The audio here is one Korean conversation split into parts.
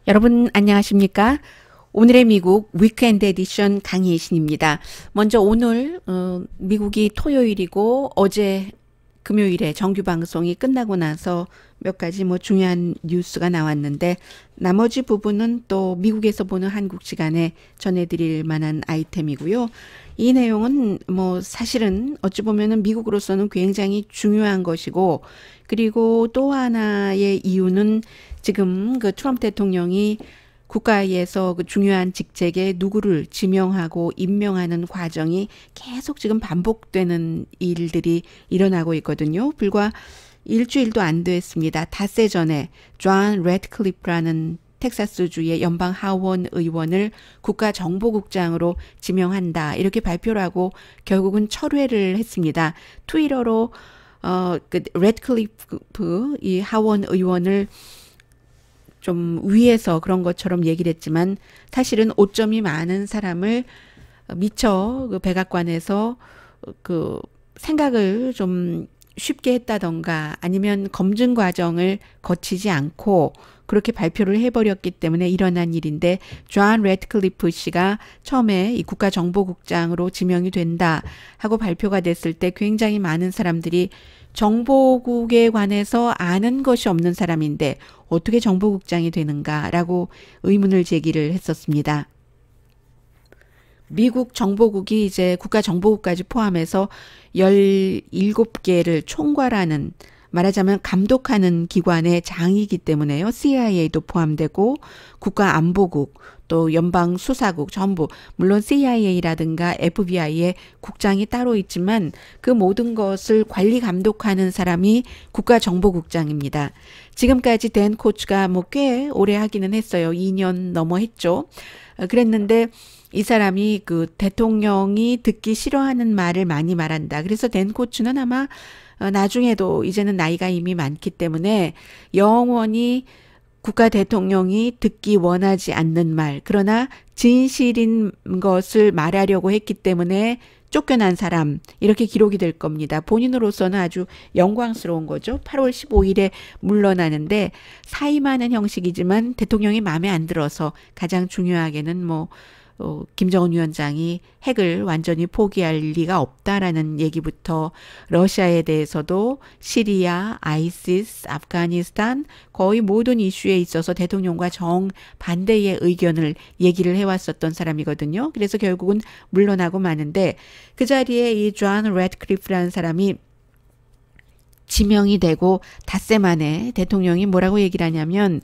여러분 안녕하십니까? 오늘의 미국 위크엔드 에디션 강희신입니다. 먼저 오늘 미국이 토요일이고 어제 금요일에 정규 방송이 끝나고 나서 몇 가지 중요한 뉴스가 나왔는데 나머지 부분은 또 미국에서 보는 한국 시간에 전해드릴 만한 아이템이고요. 이 내용은 사실은 어찌 보면은 미국으로서는 굉장히 중요한 것이고, 그리고 또 하나의 이유는 지금 그 트럼프 대통령이 국가에서 그 중요한 직책에 누구를 지명하고 임명하는 과정이 계속 지금 반복되는 일들이 일어나고 있거든요. 불과 일주일도 안 됐습니다. 닷새 전에 존 래드클리프라는 텍사스주의 연방 하원 의원을 국가정보국장으로 지명한다, 이렇게 발표를 하고 결국은 철회를 했습니다. 트위터로 그 래드클리프 이 하원 의원을 좀 위에서 그런 것처럼 얘기를 했지만 사실은 오점이 많은 사람을 미처 그 백악관에서 그 생각을 좀 쉽게 했다던가 아니면 검증 과정을 거치지 않고 그렇게 발표를 해버렸기 때문에 일어난 일인데, 존 래드클리프 씨가 처음에 이 국가정보국장으로 지명이 된다 하고 발표가 됐을 때 굉장히 많은 사람들이 정보국에 관해서 아는 것이 없는 사람인데 어떻게 정보국장이 되는가라고 의문을 제기를 했었습니다. 미국 정보국이 이제 국가정보국까지 포함해서 17개를 총괄하는, 말하자면 감독하는 기관의 장이기 때문에요. CIA도 포함되고 국가안보국, 또 연방수사국 전부, 물론 CIA라든가 FBI의 국장이 따로 있지만 그 모든 것을 관리 감독하는 사람이 국가정보국장입니다. 지금까지 댄 코츠가 꽤 오래 하기는 했어요. 2년 넘어 했죠. 그랬는데 이 사람이 그 대통령이 듣기 싫어하는 말을 많이 말한다. 그래서 댄 코츠는 아마 나중에도, 이제는 나이가 이미 많기 때문에 영원히 국가 대통령이 듣기 원하지 않는 말, 그러나 진실인 것을 말하려고 했기 때문에 쫓겨난 사람, 이렇게 기록이 될 겁니다. 본인으로서는 아주 영광스러운 거죠. 8월 15일에 물러나는데 사임하는 형식이지만 대통령이 마음에 안 들어서 가장 중요하게는 김정은 위원장이 핵을 완전히 포기할 리가 없다라는 얘기부터 러시아에 대해서도 시리아, 아이시스, 아프가니스탄 거의 모든 이슈에 있어서 대통령과 정반대의 의견을 얘기를 해왔었던 사람이거든요. 그래서 결국은 물러나고 마는데 그 자리에 이 존 래드클리프라는 사람이 지명이 되고 닷새 만에 대통령이 뭐라고 얘기를 하냐면,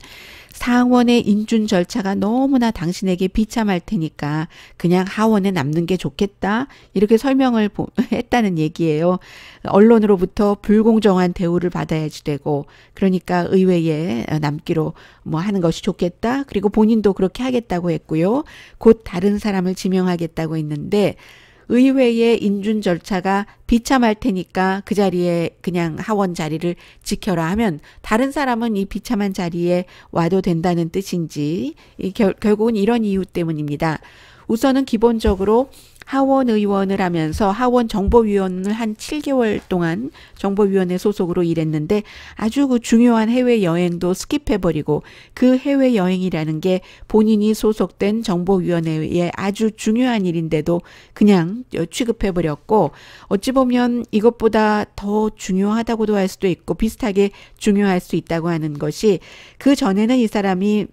상원의 인준 절차가 너무나 당신에게 비참할 테니까 그냥 하원에 남는 게 좋겠다, 이렇게 설명을 했다는 얘기예요. 언론으로부터 불공정한 대우를 받아야지 되고, 그러니까 의회에 남기로 하는 것이 좋겠다. 그리고 본인도 그렇게 하겠다고 했고요. 곧 다른 사람을 지명하겠다고 했는데 의회의 인준 절차가 비참할 테니까 그 자리에 그냥 하원 자리를 지켜라 하면 다른 사람은 이 비참한 자리에 와도 된다는 뜻인지, 결국은 이런 이유 때문입니다. 우선은 기본적으로 하원 의원을 하면서 하원 정보위원을 한 7개월 동안 정보위원회 소속으로 일했는데 아주 그 중요한 해외여행도 스킵해버리고, 그 해외여행이라는 게 본인이 소속된 정보위원회의 아주 중요한 일인데도 그냥 취급해버렸고, 어찌 보면 이것보다 더 중요하다고도 할 수도 있고 비슷하게 중요할 수 있다고 하는 것이, 그 전에는 이 사람이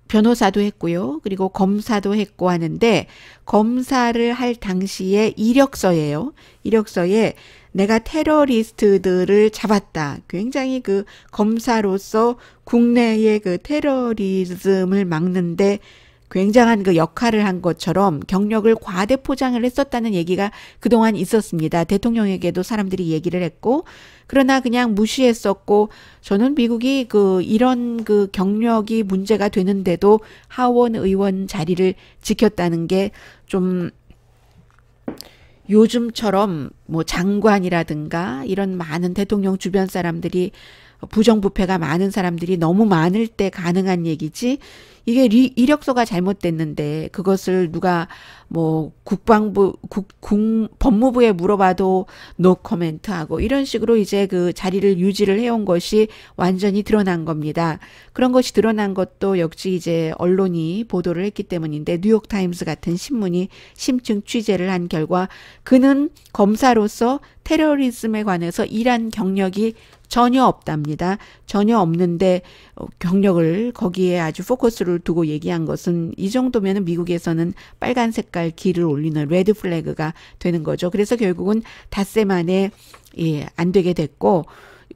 변호사도 했고요. 그리고 검사도 했고 하는데, 검사를 할 당시에 이력서예요. 이력서에 내가 테러리스트들을 잡았다. 굉장히 그 검사로서 국내의 그 테러리즘을 막는데 굉장한 그 역할을 한 것처럼 경력을 과대 포장을 했었다는 얘기가 그동안 있었습니다. 대통령에게도 사람들이 얘기를 했고, 그러나 그냥 무시했었고, 저는 미국이 이런 경력이 문제가 되는데도 하원 의원 자리를 지켰다는 게 좀 요즘처럼 장관이라든가 이런 많은 대통령 주변 사람들이 부정부패가 많은 사람들이 너무 많을 때 가능한 얘기지, 이게 이력서가 잘못됐는데 그것을 누가 뭐 법무부에 물어봐도 노 코멘트 하고 이런 식으로 이제 그 자리를 유지를 해온 것이 완전히 드러난 겁니다. 그런 것이 드러난 것도 역시 이제 언론이 보도를 했기 때문인데, 뉴욕타임스 같은 신문이 심층 취재를 한 결과 그는 검사로서 테러리즘에 관해서 일한 경력이 전혀 없답니다. 전혀 없는데 경력을 거기에 아주 포커스를 두고 얘기한 것은, 이 정도면 미국에서는 빨간 색깔 길을 올리는 레드 플래그가 되는 거죠. 그래서 결국은 닷새 만에 안 되게 됐고,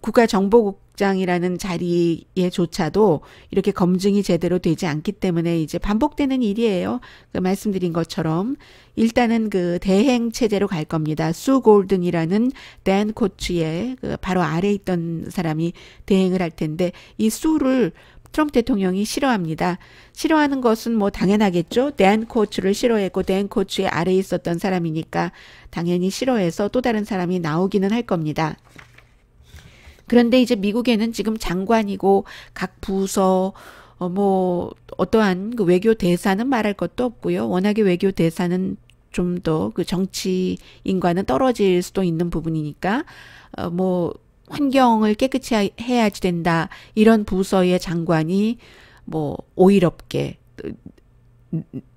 국가정보국장이라는 자리에조차도 이렇게 검증이 제대로 되지 않기 때문에 이제 반복되는 일이에요. 그 말씀드린 것처럼 일단은 그 대행 체제로 갈 겁니다. 수 골든이라는 댄 코츠의 그 바로 아래 있던 사람이 대행을 할 텐데, 이 수를 트럼프 대통령이 싫어합니다. 싫어하는 것은 뭐 당연하겠죠. 댄 코츠를 싫어했고 댄 코츠의 아래에 있었던 사람이니까 당연히 싫어해서 또 다른 사람이 나오기는 할 겁니다. 그런데 이제 미국에는 지금 장관이고 각 부서 뭐 어떠한 그 외교 대사는 말할 것도 없고요. 워낙에 외교 대사는 좀 더 그 정치인과는 떨어질 수도 있는 부분이니까 뭐 환경을 깨끗이 해야지 된다, 이런 부서의 장관이 뭐 오일업계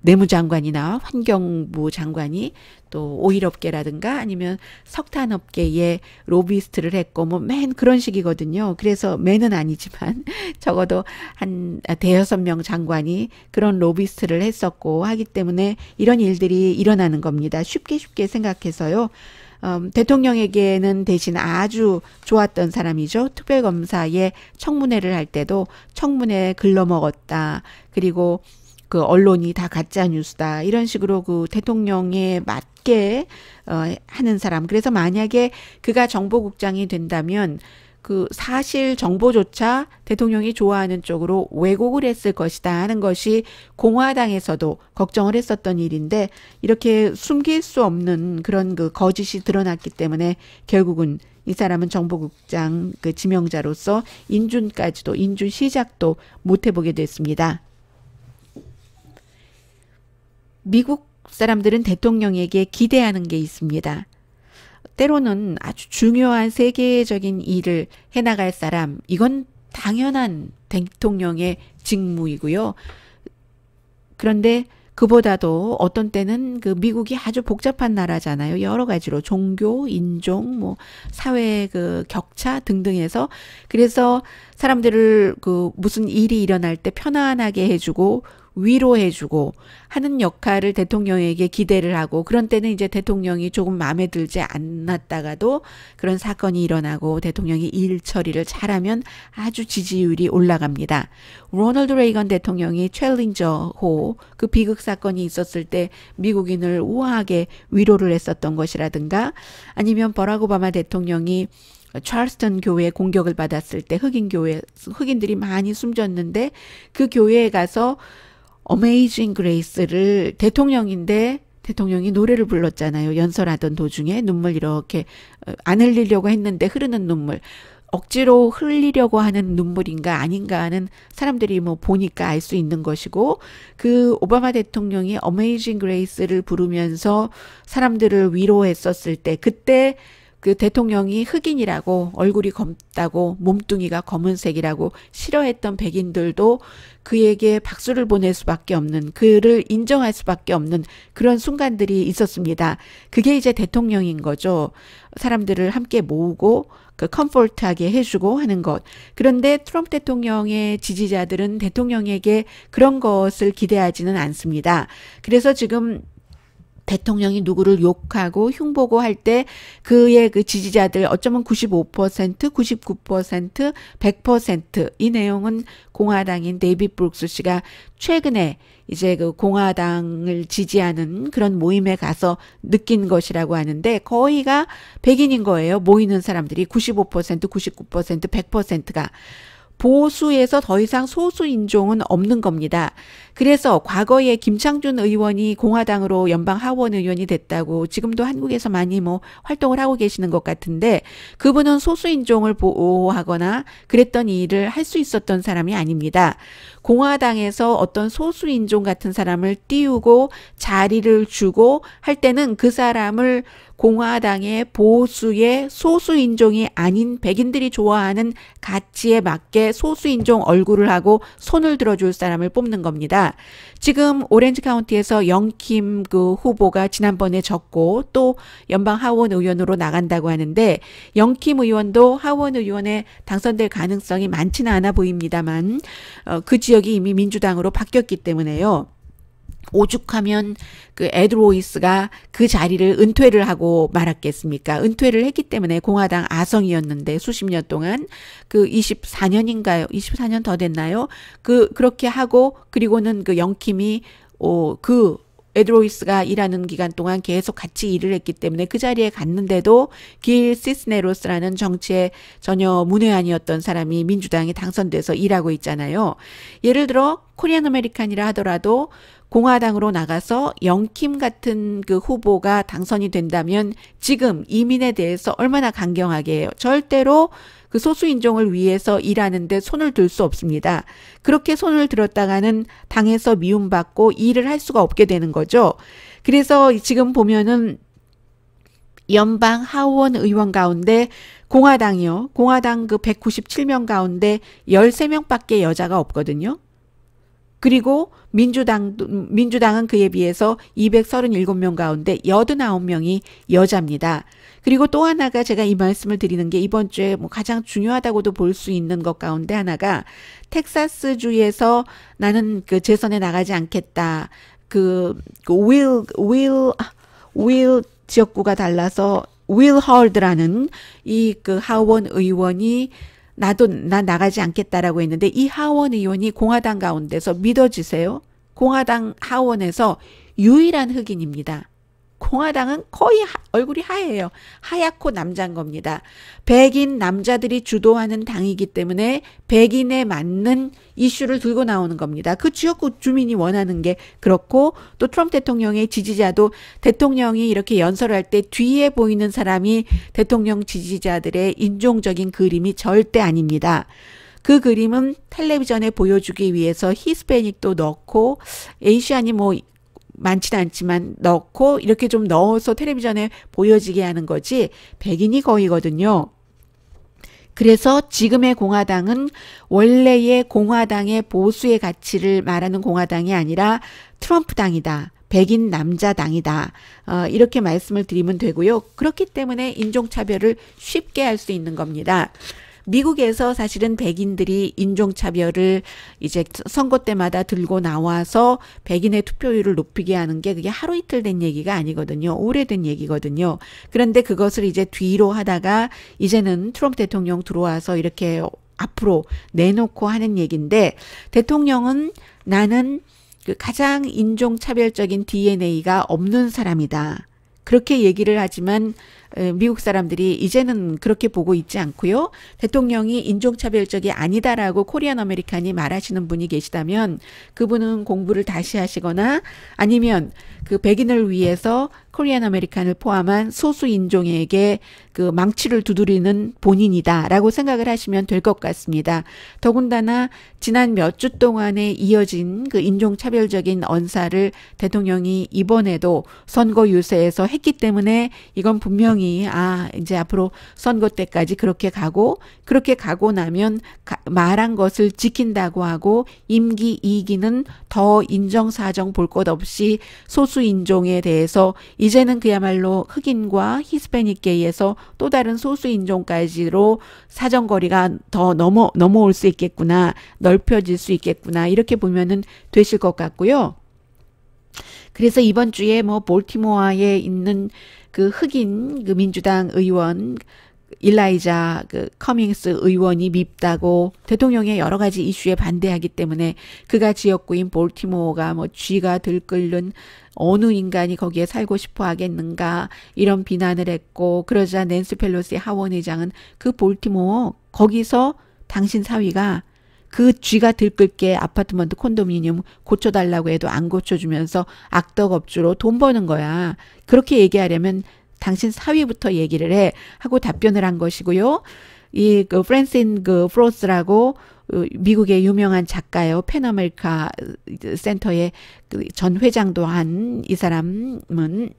내무장관이나 환경부 장관이 또 오일업계라든가 아니면 석탄업계에 로비스트를 했고 뭐 맨 그런 식이거든요. 그래서 맨은 아니지만 적어도 한 대여섯 명 장관이 그런 로비스트를 했었고 하기 때문에 이런 일들이 일어나는 겁니다. 쉽게 생각해서요. 대통령에게는 대신 아주 좋았던 사람이죠. 특별검사의 청문회를 할 때도 청문회 글러먹었다, 그리고 그 언론이 다 가짜 뉴스다, 이런 식으로 그 대통령에 맞게 하는 사람. 그래서 만약에 그가 정보국장이 된다면 그 사실 정보조차 대통령이 좋아하는 쪽으로 왜곡을 했을 것이다 하는 것이 공화당에서도 걱정을 했었던 일인데, 이렇게 숨길 수 없는 그런 그 거짓이 드러났기 때문에 결국은 이 사람은 정보국장 그 지명자로서 인준 시작도 못 해보게 됐습니다. 미국 사람들은 대통령에게 기대하는 게 있습니다. 때로는 아주 중요한 세계적인 일을 해나갈 사람, 이건 당연한 대통령의 직무이고요. 그런데 그보다도 어떤 때는 그 미국이 아주 복잡한 나라잖아요. 여러 가지로 종교, 인종, 뭐 사회 그 격차 등등해서, 그래서 사람들을 그 무슨 일이 일어날 때 편안하게 해주고 위로해주고 하는 역할을 대통령에게 기대를 하고, 그런 때는 이제 대통령이 조금 마음에 들지 않았다가도 그런 사건이 일어나고 대통령이 일 처리를 잘하면 아주 지지율이 올라갑니다. 로널드 레이건 대통령이 챌린저호 그 비극 사건이 있었을 때 미국인을 우아하게 위로를 했었던 것이라든가, 아니면 버락 오바마 대통령이 찰스턴 교회 공격을 받았을 때 흑인들이 많이 숨졌는데 그 교회에 가서 어메이징 그레이스를 대통령이 노래를 불렀잖아요. 연설하던 도중에 눈물 이렇게 안 흘리려고 했는데 흐르는 눈물, 억지로 흘리려고 하는 눈물인가 아닌가 하는 사람들이 뭐 보니까 알 수 있는 것이고, 그 오바마 대통령이 어메이징 그레이스를 부르면서 사람들을 위로했었을 때, 그때 그 대통령이 흑인이라고 얼굴이 검다고 몸뚱이가 검은색이라고 싫어했던 백인들도 그에게 박수를 보낼 수밖에 없는, 그를 인정할 수밖에 없는 그런 순간들이 있었습니다. 그게 이제 대통령인 거죠. 사람들을 함께 모으고 그 컴포트하게 해주고 하는 것. 그런데 트럼프 대통령의 지지자들은 대통령에게 그런 것을 기대하지는 않습니다. 그래서 지금 대통령이 누구를 욕하고 흉보고 할 때 그의 그 지지자들 어쩌면 95%, 99%, 100% 이 내용은 공화당인 데이빗 브룩스 씨가 최근에 이제 그 공화당을 지지하는 그런 모임에 가서 느낀 것이라고 하는데, 거의가 백인인 거예요. 모이는 사람들이 95%, 99%, 100%가. 보수에서 더 이상 소수 인종은 없는 겁니다. 그래서 과거에 김창준 의원이 공화당으로 연방 하원 의원이 됐다고 지금도 한국에서 많이 뭐 활동을 하고 계시는 것 같은데 그분은 소수 인종을 보호하거나 그랬던 일을 할 수 있었던 사람이 아닙니다. 공화당에서 어떤 소수 인종 같은 사람을 띄우고 자리를 주고 할 때는 그 사람을 공화당의 보수의 소수인종이 아닌 백인들이 좋아하는 가치에 맞게 소수인종 얼굴을 하고 손을 들어줄 사람을 뽑는 겁니다. 지금 오렌지 카운티에서 영킴 그 후보가 지난번에 졌고 또 연방 하원 의원으로 나간다고 하는데 영킴 의원도 하원 의원에 당선될 가능성이 많지는 않아 보입니다만 그 지역이 이미 민주당으로 바뀌었기 때문에요. 오죽하면 그 에드 로이스가 그 자리를 은퇴를 하고 말았겠습니까? 은퇴를 했기 때문에 공화당 아성이었는데 수십 년 동안 그 24년인가요? 24년 더 됐나요? 그렇게 하고 그리고는 그 영킴이 그 에드 로이스가 일하는 기간 동안 계속 같이 일을 했기 때문에 그 자리에 갔는데도 길 시스네로스라는 정치에 전혀 문외한이었던 사람이 민주당에 당선돼서 일하고 있잖아요. 예를 들어 코리안 아메리칸이라 하더라도 공화당으로 나가서 영킴 같은 그 후보가 당선이 된다면 지금 이민에 대해서 얼마나 강경하게 해요. 절대로 그 소수인종을 위해서 일하는데 손을 들 수 없습니다. 그렇게 손을 들었다가는 당에서 미움받고 일을 할 수가 없게 되는 거죠. 그래서 지금 보면은 연방 하원 의원 가운데 공화당이요. 공화당 그 197명 가운데 13명밖에 여자가 없거든요. 그리고 민주당은 그에 비해서 237명 가운데 89명이 여자입니다. 그리고 또 하나가 제가 이 말씀을 드리는 게 이번 주에 뭐 가장 중요하다고도 볼 수 있는 것 가운데 하나가 텍사스주에서 나는 그 재선에 나가지 않겠다. 윌 지역구가 달라서 윌 헐드라는 이 그 하원 의원이 난 나가지 않겠다라고 했는데 이 하원 의원이 공화당 가운데서 믿어지세요? 공화당 하원에서 유일한 흑인입니다. 공화당은 거의 얼굴이 하얘요. 하얗고 남자인 겁니다. 백인 남자들이 주도하는 당이기 때문에 백인에 맞는 이슈를 들고 나오는 겁니다. 그 지역구 주민이 원하는 게 그렇고 또 트럼프 대통령의 지지자도 대통령이 이렇게 연설할 때 뒤에 보이는 사람이 대통령 지지자들의 인종적인 그림이 절대 아닙니다. 그 그림은 텔레비전에 보여주기 위해서 히스패닉도 넣고 에이시안이 뭐 많지는 않지만 넣고 이렇게 좀 넣어서 텔레비전에 보여지게 하는 거지 백인이 거의거든요. 그래서 지금의 공화당은 원래의 공화당의 보수의 가치를 말하는 공화당이 아니라 트럼프당이다. 백인 남자당이다. 이렇게 말씀을 드리면 되고요. 그렇기 때문에 인종차별을 쉽게 할 수 있는 겁니다. 미국에서 사실은 백인들이 인종차별을 이제 선거 때마다 들고 나와서 백인의 투표율을 높이게 하는 게 그게 하루 이틀 된 얘기가 아니거든요. 오래된 얘기거든요. 그런데 그것을 이제 뒤로 하다가 이제는 트럼프 대통령 들어와서 이렇게 앞으로 내놓고 하는 얘기인데 대통령은 나는 그 가장 인종차별적인 DNA가 없는 사람이다. 그렇게 얘기를 하지만 미국 사람들이 이제는 그렇게 보고 있지 않고요. 대통령이 인종차별적이 아니다라고 코리안 아메리칸이 말하시는 분이 계시다면 그분은 공부를 다시 하시거나 아니면 그 백인을 위해서 코리안 아메리칸을 포함한 소수 인종에게 그 망치를 두드리는 본인이다라고 생각을 하시면 될 것 같습니다. 더군다나 지난 몇 주 동안에 이어진 그 인종차별적인 언사를 대통령이 이번에도 선거 유세에서 했기 때문에 이건 분명히 이제 앞으로 선거 때까지 그렇게 가고 나면 말한 것을 지킨다고 하고 임기 2기는 더 인정사정 볼 것 없이 소수 인종에 대해서 이제는 그야말로 흑인과 히스패닉계에서 또 다른 소수 인종까지로 사정거리가 더 넘어올 수 있겠구나. 넓혀질 수 있겠구나. 이렇게 보면은 되실 것 같고요. 그래서 이번 주에 뭐 볼티모어에 있는 그 흑인 그 민주당 의원 일라이자 그 커밍스 의원이 밉다고 대통령의 여러 가지 이슈에 반대하기 때문에 그가 지역구인 볼티모어가 뭐 쥐가 들끓는 어느 인간이 거기에 살고 싶어 하겠는가 이런 비난을 했고 그러자 낸시 펠로시 하원의장은 그 볼티모어 거기서 당신 사위가 그 쥐가 들끓게 아파트먼트 콘도미니엄 고쳐달라고 해도 안 고쳐주면서 악덕업주로 돈 버는 거야. 그렇게 얘기하려면 당신 사위부터 얘기를 해 하고 답변을 한 것이고요. 이 그 프랜신 그 프로스라고 미국의 유명한 작가요. 펜아메리카 센터의 그 전 회장도 한 이 사람은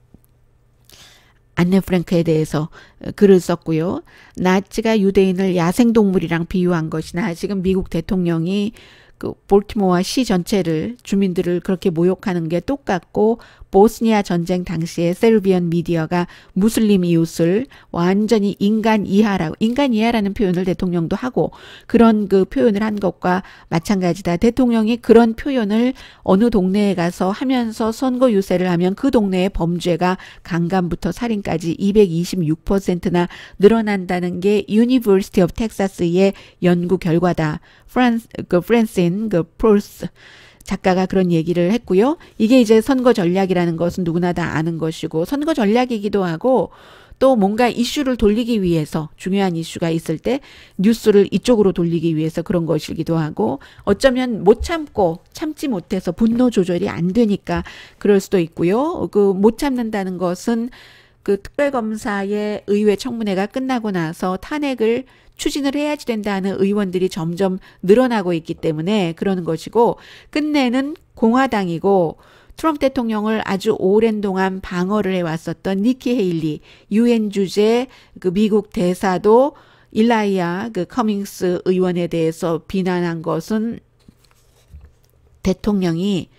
안네 프랭크에 대해서 글을 썼고요. 나치가 유대인을 야생동물이랑 비유한 것이나 지금 미국 대통령이 그 볼티모어 시 전체를 주민들을 그렇게 모욕하는 게 똑같고 보스니아 전쟁 당시에 세르비안 미디어가 무슬림 이웃을 완전히 인간 이하라는 표현을 대통령도 하고 그런 그 표현을 한 것과 마찬가지다. 대통령이 그런 표현을 어느 동네에 가서 하면서 선거 유세를 하면 그 동네의 범죄가 강간부터 살인까지 226%나 늘어난다는 게 유니버시티 오브 텍사스의 연구 결과다. 프랜신 프로스 작가가 그런 얘기를 했고요. 이게 이제 선거 전략이라는 것은 누구나 다 아는 것이고 선거 전략이기도 하고 또 뭔가 이슈를 돌리기 위해서 중요한 이슈가 있을 때 뉴스를 이쪽으로 돌리기 위해서 그런 것이기도 하고 어쩌면 못 참지 못해서 분노 조절이 안 되니까 그럴 수도 있고요. 그 못 참는다는 것은 그 특별검사의 의회 청문회가 끝나고 나서 탄핵을 추진을 해야지 된다는 의원들이 점점 늘어나고 있기 때문에 그러는 것이고 끝내는 공화당이고 트럼프 대통령을 아주 오랜 동안 방어를 해왔었던 니키 헤일리 유엔 주재 그 미국 대사도 일라이아 그 커밍스 의원에 대해서 비난한 것은 대통령이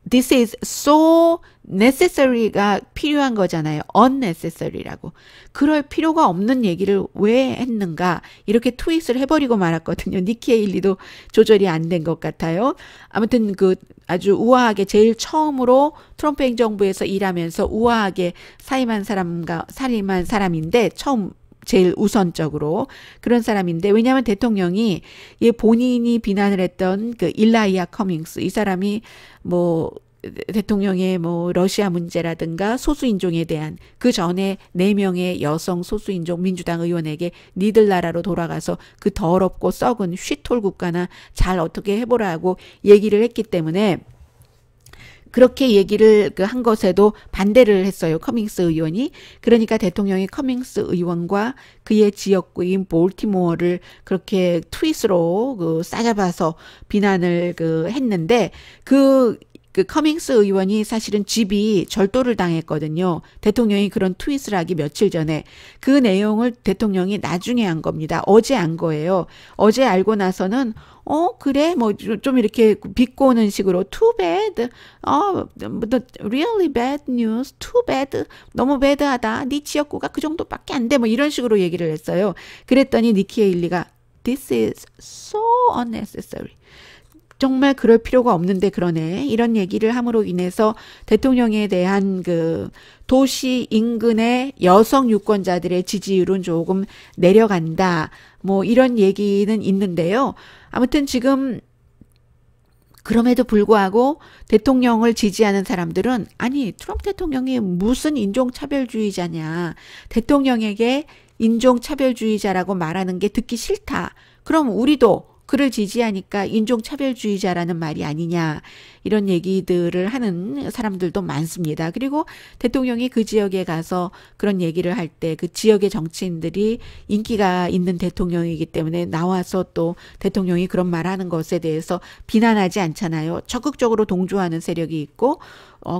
This is so necessary가 필요한 거잖아요. unnecessary라고. 그럴 필요가 없는 얘기를 왜 했는가. 이렇게 트윗을 해버리고 말았거든요. 니키 헤일리도 조절이 안 된 것 같아요. 아무튼 그 아주 우아하게 제일 처음으로 트럼프 행정부에서 일하면서 우아하게 살인한 사람인데 처음 제일 우선적으로 그런 사람인데 왜냐하면 대통령이 본인이 비난을 했던 그 일라이아 커밍스 이 사람이 뭐 대통령의 뭐 러시아 문제라든가 소수인종에 대한 그 전에 4명의 여성 소수인종 민주당 의원에게 니들 나라로 돌아가서 그 더럽고 썩은 쉿톨 국가나 잘 어떻게 해보라고 얘기를 했기 때문에 그렇게 얘기를 한 것에도 반대를 했어요. 커밍스 의원이. 그러니까 대통령이 커밍스 의원과 그의 지역구인 볼티모어를 그렇게 트윗으로 싸잡아서 비난을 했는데 그 커밍스 의원이 사실은 집이 절도를 당했거든요. 대통령이 그런 트윗을 하기 며칠 전에 그 내용을 대통령이 나중에 한 겁니다. 어제 한 거예요. 어제 알고 나서는 그래 뭐 좀 이렇게 비꼬는 식으로 too bad, really bad news, too bad, 너무 배드하다. 네 지역구가 그 정도밖에 안 돼. 뭐 이런 식으로 얘기를 했어요. 그랬더니 니키 헤일리가 This is so unnecessary. 정말 그럴 필요가 없는데 그러네. 이런 얘기를 함으로 인해서 대통령에 대한 그 도시 인근의 여성 유권자들의 지지율은 조금 내려간다. 뭐 이런 얘기는 있는데요. 아무튼 지금 그럼에도 불구하고 대통령을 지지하는 사람들은 아니 트럼프 대통령이 무슨 인종차별주의자냐. 대통령에게 인종차별주의자라고 말하는 게 듣기 싫다. 그럼 우리도 그를 지지하니까 인종차별주의자라는 말이 아니냐 이런 얘기들을 하는 사람들도 많습니다. 그리고 대통령이 그 지역에 가서 그런 얘기를 할 때 그 지역의 정치인들이 인기가 있는 대통령이기 때문에 나와서 또 대통령이 그런 말하는 것에 대해서 비난하지 않잖아요. 적극적으로 동조하는 세력이 있고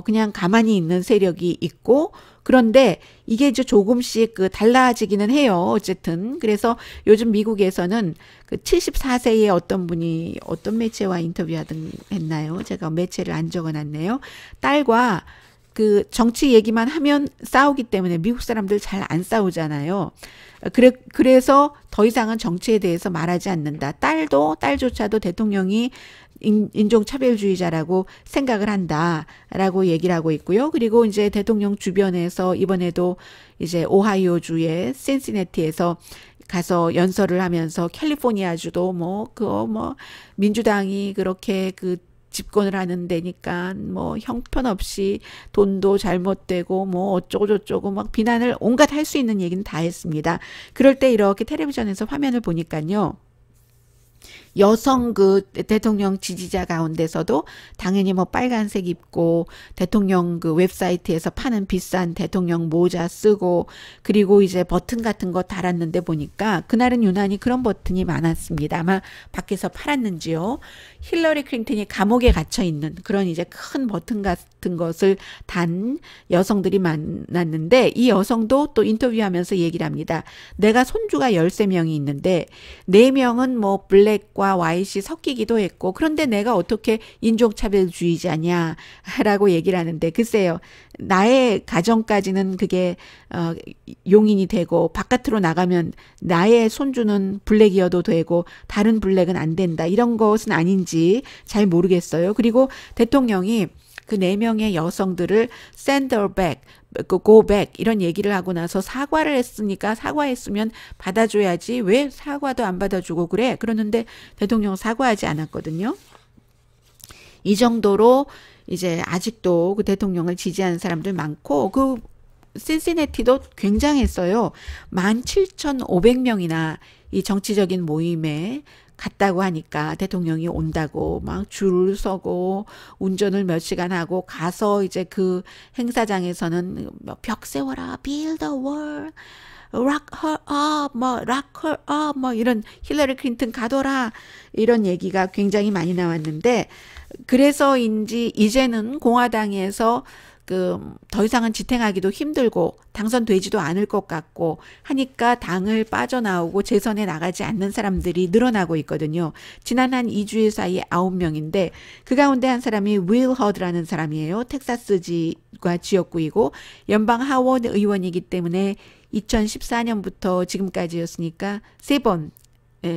그냥 가만히 있는 세력이 있고 그런데 이게 이제 조금씩 달라지기는 해요. 어쨌든. 그래서 요즘 미국에서는 그 74세의 어떤 분이 어떤 매체와 했나요? 제가 매체를 안 적어놨네요. 딸과 그 정치 얘기만 하면 싸우기 때문에 미국 사람들 잘 안 싸우잖아요. 그래서 더 이상은 정치에 대해서 말하지 않는다. 딸조차도 대통령이 인종차별주의자라고 생각을 한다라고 얘기를 하고 있고요. 그리고 이제 대통령 주변에서 이번에도 이제 오하이오주의 신시내티에서 가서 연설을 하면서 캘리포니아주도 민주당이 그렇게 집권을 하는 데니까 뭐 형편없이 돈도 잘못되고 뭐 어쩌고저쩌고 막 비난을 온갖 할 수 있는 얘기는 다 했습니다. 그럴 때 이렇게 텔레비전에서 화면을 보니까요. 여성 그 대통령 지지자 가운데서도 당연히 뭐 빨간색 입고 대통령 그 웹사이트에서 파는 비싼 대통령 모자 쓰고 그리고 이제 버튼 같은 거 달았는데 보니까 그날은 유난히 그런 버튼이 많았습니다. 아마 밖에서 팔았는지요. 힐러리 클린턴이 감옥에 갇혀 있는 그런 이제 큰 버튼 같은 것을 단 여성들이 만났는데 이 여성도 또 인터뷰하면서 얘기를 합니다. 내가 손주가 13명이 있는데 4명은 뭐 블랙과 화이트이 섞이기도 했고 그런데 내가 어떻게 인종차별주의자냐 라고 얘기를 하는데 글쎄요. 나의 가정까지는 그게 용인이 되고 바깥으로 나가면 나의 손주는 블랙이어도 되고 다른 블랙은 안 된다. 이런 것은 아닌지 잘 모르겠어요. 그리고 대통령이 그 4명의 여성들을 send her back, go back 이런 얘기를 하고 나서 사과를 했으니까 사과했으면 받아줘야지 왜 사과도 안 받아주고 그래? 그러는데 대통령 사과하지 않았거든요. 이 정도로 이제 아직도 그 대통령을 지지하는 사람들 많고 그 신시내티도 굉장했어요. 17,500명이나 이 정치적인 모임에 갔다고 하니까 대통령이 온다고 막 줄을 서고 운전을 몇 시간 하고 가서 이제 그 행사장에서는 벽 세워라, build a wall, rock her up, 뭐 rock her up, 뭐 이런 힐러리 클린턴 가둬라 이런 얘기가 굉장히 많이 나왔는데 그래서인지 이제는 공화당에서 더 이상은 지탱하기도 힘들고 당선되지도 않을 것 같고 하니까 당을 빠져나오고 재선에 나가지 않는 사람들이 늘어나고 있거든요. 지난 한 2주일 사이에 9명인데 그 가운데 한 사람이 윌 허드라는 사람이에요. 텍사스지가 지역구이고 연방 하원 의원이기 때문에 2014년부터 지금까지였으니까 3번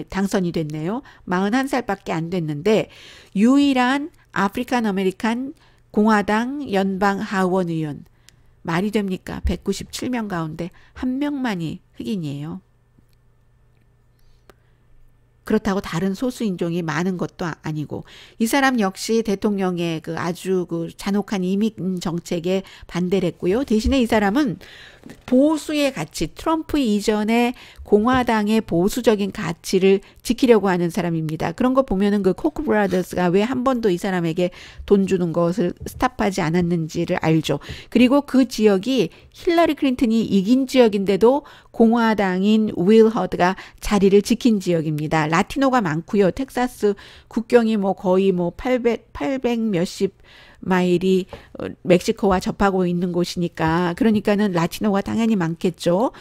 당선이 됐네요. 41살밖에 안 됐는데 유일한 아프리칸 아메리칸 공화당 연방 하원 의원 말이 됩니까? 197명 가운데 1명만이 흑인이에요. 그렇다고 다른 소수인종이 많은 것도 아니고 이 사람 역시 대통령의 그 아주 그 잔혹한 이민 정책에 반대를 했고요. 대신에 이 사람은 보수의 가치, 트럼프 이전에 공화당의 보수적인 가치를 지키려고 하는 사람입니다. 그런 거 보면은 그 코크 브라더스가 왜 한 번도 이 사람에게 돈 주는 것을 스탑하지 않았는지를 알죠. 그리고 그 지역이 힐러리 클린턴이 이긴 지역인데도 공화당인 윌 허드가 자리를 지킨 지역입니다. 라티노가 많고요. 텍사스 국경이 뭐 거의 뭐 800 몇십 마일이 멕시코와 접하고 있는 곳이니까 그러니까는 라티노가 당연히 많겠죠.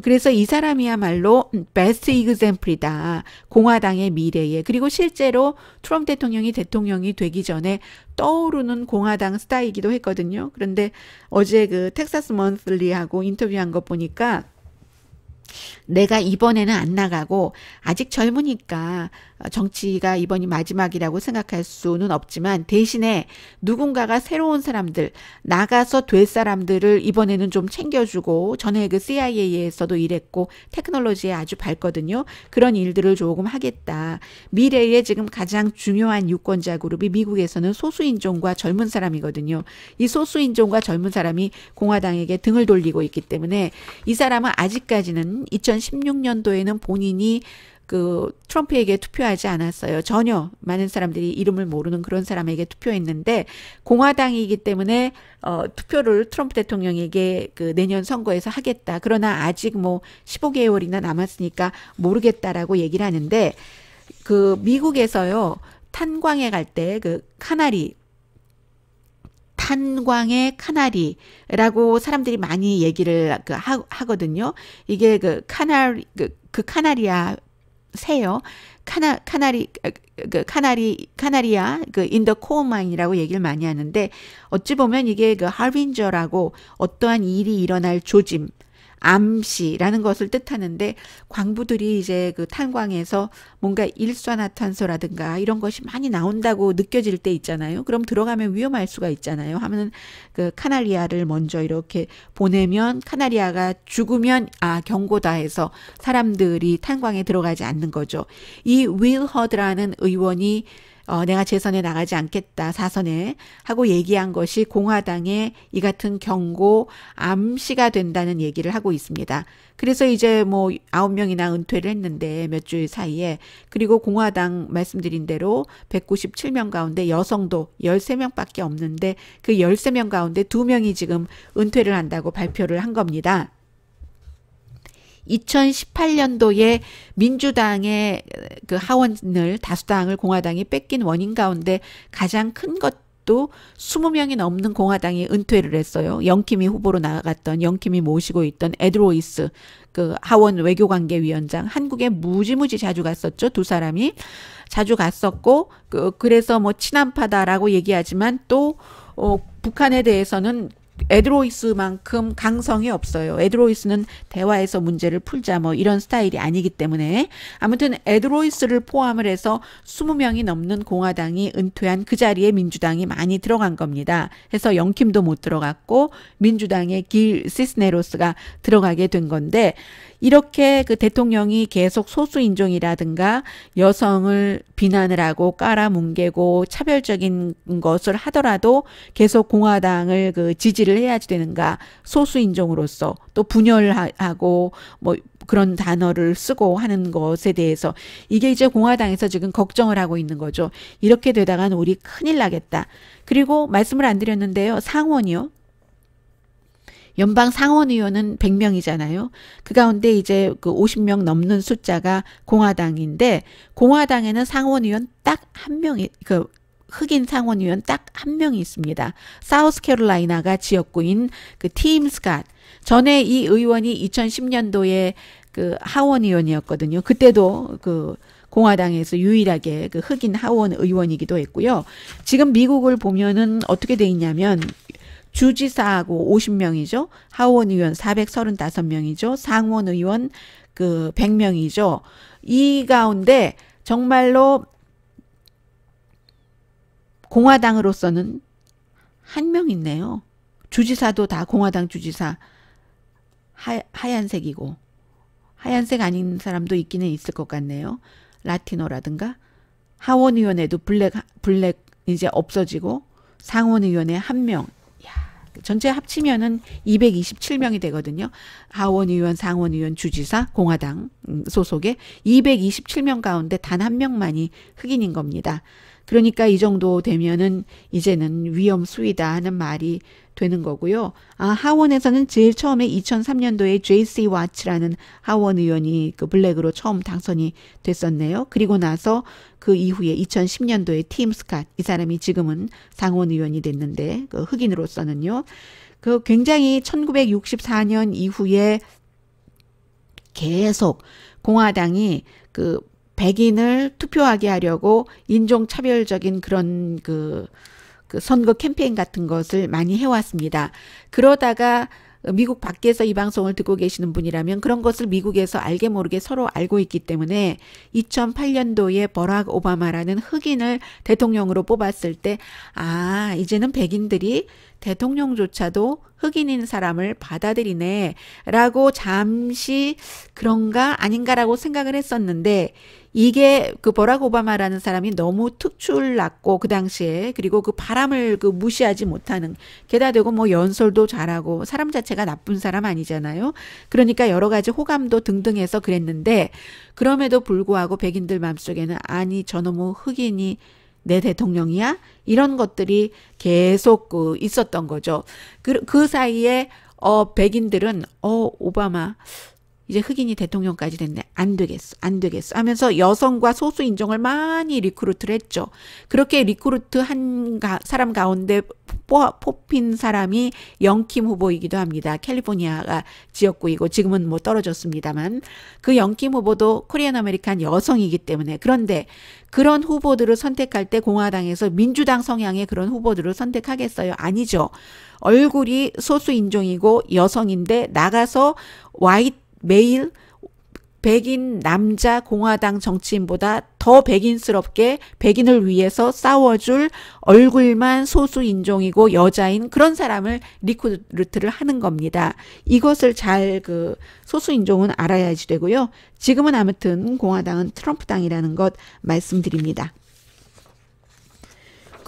그래서 이 사람이야말로 베스트 이그젬플이다. 공화당의 미래에. 그리고 실제로 트럼프 대통령이 되기 전에 떠오르는 공화당 스타이기도 했거든요. 그런데 어제 그 텍사스 먼슬리하고 인터뷰한 거 보니까 내가 이번에는 안 나가고 아직 젊으니까 정치가 이번이 마지막이라고 생각할 수는 없지만 대신에 누군가가 새로운 사람들 나가서 될 사람들을 이번에는 좀 챙겨주고 전에 그 CIA에서도 일했고 테크놀로지에 아주 밝거든요. 그런 일들을 조금 하겠다. 미래에 지금 가장 중요한 유권자 그룹이 미국에서는 소수인종과 젊은 사람이거든요. 이 소수인종과 젊은 사람이 공화당에게 등을 돌리고 있기 때문에 이 사람은 아직까지는 2016년도에는 본인이 그 트럼프에게 투표하지 않았어요. 전혀 많은 사람들이 이름을 모르는 그런 사람에게 투표했는데 공화당이기 때문에 투표를 트럼프 대통령에게 그 내년 선거에서 하겠다. 그러나 아직 뭐 15개월이나 남았으니까 모르겠다라고 얘기를 하는데 그 미국에서요. 탄광에 갈 때 그 탄광의 카나리라고 사람들이 많이 얘기를 하거든요. 이게 그 카나리아 새요. 카나리아 인더 코어마인이라고 얘기를 많이 하는데 어찌 보면 이게 그 하빈저라고 어떠한 일이 일어날 조짐 암시라는 것을 뜻하는데 광부들이 이제 그 탄광에서 뭔가 일산화탄소라든가 이런 것이 많이 나온다고 느껴질 때 있잖아요. 그럼 들어가면 위험할 수가 있잖아요. 하면 그 카나리아를 먼저 이렇게 보내면 카나리아가 죽으면 경고다 해서 사람들이 탄광에 들어가지 않는 거죠. 이 윌 허드라는 의원이 내가 재선에 나가지 않겠다, 사선에 하고 얘기한 것이 공화당의 이 같은 경고 암시가 된다는 얘기를 하고 있습니다. 그래서 이제 뭐 9명이나 은퇴를 했는데 몇 주일 사이에, 그리고 공화당 말씀드린 대로 197명 가운데 여성도 13명밖에 없는데 그 13명 가운데 2명이 지금 은퇴를 한다고 발표를 한 겁니다. 2018년도에 민주당의 그 하원을, 다수당을 공화당이 뺏긴 원인 가운데 가장 큰 것도 20명이 넘는 공화당이 은퇴를 했어요. 영킴이 후보로 나갔던, 영킴이 모시고 있던 에드 로이스 그 하원 외교관계위원장, 한국에 무지무지 자주 갔었죠. 두 사람이 자주 갔었고, 그래서 뭐 친한파다라고 얘기하지만 또 북한에 대해서는 에드로이스만큼 강성이 없어요. 에드로이스는 대화에서 문제를 풀자 뭐 이런 스타일이 아니기 때문에, 아무튼 에드로이스를 포함을 해서 20명이 넘는 공화당이 은퇴한 그 자리에 민주당이 많이 들어간 겁니다. 해서 영킴도 못 들어갔고 민주당의 길 시스네로스가 들어가게 된 건데, 이렇게 그 대통령이 계속 소수인종이라든가 여성을 비난을 하고 깔아뭉개고 차별적인 것을 하더라도 계속 공화당을 그 지지를 해야지 되는가, 소수인종으로서 또 분열하고 뭐 그런 단어를 쓰고 하는 것에 대해서, 이게 이제 공화당에서 지금 걱정을 하고 있는 거죠. 이렇게 되다가는 우리 큰일 나겠다. 그리고 말씀을 안 드렸는데요, 상원이요, 연방 상원의원은 100명이잖아요. 그 가운데 이제 그 50명 넘는 숫자가 공화당인데, 공화당에는 상원의원 딱 한 명이, 그 흑인 상원의원 딱 한 명이 있습니다. 사우스캐롤라이나가 지역구인 그 팀 스캇. 전에 이 의원이 2010년도에 그 하원 의원이었거든요. 그때도 그 공화당에서 유일하게 그 흑인 하원 의원이기도 했고요. 지금 미국을 보면은 어떻게 돼 있냐면, 주지사하고 50명이죠. 하원의원 435명이죠. 상원의원 그 100명이죠. 이 가운데 정말로 공화당으로서는 한 명 있네요. 주지사도 다 공화당 주지사 하얀색이고, 하얀색 아닌 사람도 있기는 있을 것 같네요. 라티노라든가. 하원의원에도 블랙 이제 없어지고, 상원의원에 한 명. 전체 합치면은 227명이 되거든요. 하원의원, 상원의원, 주지사, 공화당 소속의 227명 가운데 단 한 명만이 흑인인 겁니다. 그러니까 이 정도 되면은 이제는 위험 수위다 하는 말이 되는 거고요. 하원에서는 제일 처음에 2003년도에 J.C. 와츠라는 하원 의원이 그 블랙으로 처음 당선이 됐었네요. 그리고 나서 그 이후에 2010년도에 팀 스캇, 이 사람이 지금은 상원 의원이 됐는데, 그 흑인으로서는요. 그 굉장히 1964년 이후에 계속 공화당이 그 백인을 투표하게 하려고 인종차별적인 그런 그 선거 캠페인 같은 것을 많이 해왔습니다. 그러다가 미국 밖에서 이 방송을 듣고 계시는 분이라면 그런 것을 미국에서 알게 모르게 서로 알고 있기 때문에 2008년도에 버락 오바마라는 흑인을 대통령으로 뽑았을 때, 이제는 백인들이 대통령조차도 흑인인 사람을 받아들이네 라고 잠시 그런가 아닌가라고 생각을 했었는데, 이게 그 버락 오바마라는 사람이 너무 특출났고 그 당시에, 그리고 그 바람을 그 무시하지 못하는, 게다가 되고 뭐 연설도 잘하고 사람 자체가 나쁜 사람 아니잖아요. 그러니까 여러 가지 호감도 등등해서 그랬는데, 그럼에도 불구하고 백인들 마음속에는 아니 저놈의 흑인이 내 대통령이야? 이런 것들이 계속 있었던 거죠. 그 사이에 백인들은 오바마 이제 흑인이 대통령까지 됐네. 안 되겠어 하면서 여성과 소수 인종을 많이 리크루트를 했죠. 그렇게 리크루트 한 사람 가운데 뽑힌 사람이 영킴 후보이기도 합니다. 캘리포니아가 지역구이고 지금은 뭐 떨어졌습니다만, 그 영킴 후보도 코리안 아메리칸 여성이기 때문에. 그런데 그런 후보들을 선택할 때 공화당에서 민주당 성향의 그런 후보들을 선택하겠어요? 아니죠. 얼굴이 소수 인종이고 여성인데 나가서 매일 백인 남자 공화당 정치인보다 더 백인스럽게 백인을 위해서 싸워줄 얼굴만 소수 인종이고 여자인 그런 사람을 리크루트를 하는 겁니다. 이것을 잘 소수 인종은 알아야지 되고요. 지금은 아무튼 공화당은 트럼프 당이라는 것 말씀드립니다.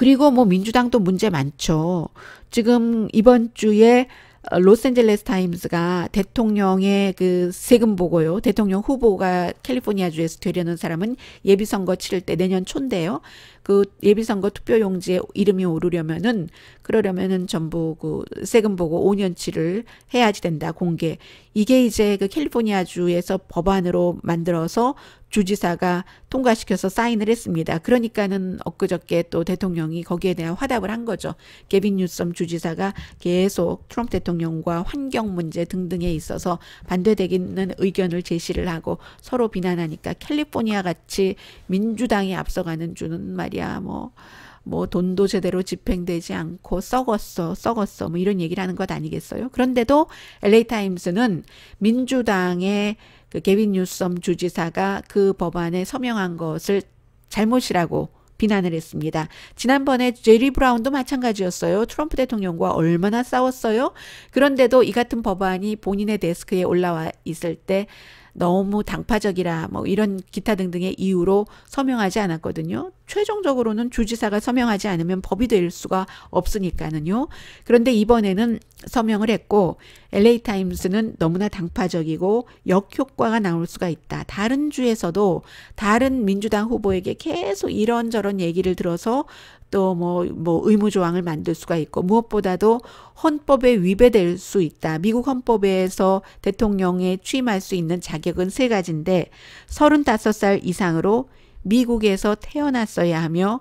그리고 뭐 민주당도 문제 많죠. 지금 이번 주에 로스앤젤레스 타임스가 대통령의 그 세금 보고요. 대통령 후보가 캘리포니아주에서 되려는 사람은 예비선거 치를 때 내년 초인데요. 그 예비선거 투표용지에 이름이 오르려면은 그러려면은 전부 그 세금 보고 5년치를 해야지 된다 공개. 이게 이제 그 캘리포니아주에서 법안으로 만들어서 주지사가 통과시켜서 사인을 했습니다. 그러니까는 엊그저께 또 대통령이 거기에 대한 화답을 한 거죠. 게빈 뉴섬 주지사가 계속 트럼프 대통령과 환경 문제 등등에 있어서 반대되는 의견을 제시를 하고 서로 비난하니까 캘리포니아 같이 민주당이 앞서가는 주는 말이야 뭐 돈도 제대로 집행되지 않고 썩었어 뭐 이런 얘기를 하는 것 아니겠어요? 그런데도 LA 타임스는 민주당의 그 게빈 뉴섬 주지사가 그 법안에 서명한 것을 잘못이라고 비난을 했습니다. 지난번에 제리 브라운도 마찬가지였어요. 트럼프 대통령과 얼마나 싸웠어요? 그런데도 이 같은 법안이 본인의 데스크에 올라와 있을 때 너무 당파적이라 뭐 이런 기타 등등의 이유로 서명하지 않았거든요. 최종적으로는 주지사가 서명하지 않으면 법이 될 수가 없으니까는요. 그런데 이번에는 서명을 했고 LA 타임스는 너무나 당파적이고 역효과가 나올 수가 있다. 다른 주에서도 다른 민주당 후보에게 계속 이런저런 얘기를 들어서 또 뭐 의무조항을 만들 수가 있고 무엇보다도 헌법에 위배될 수 있다. 미국 헌법에서 대통령에 취임할 수 있는 자격은 3가지인데 35살 이상으로 미국에서 태어났어야 하며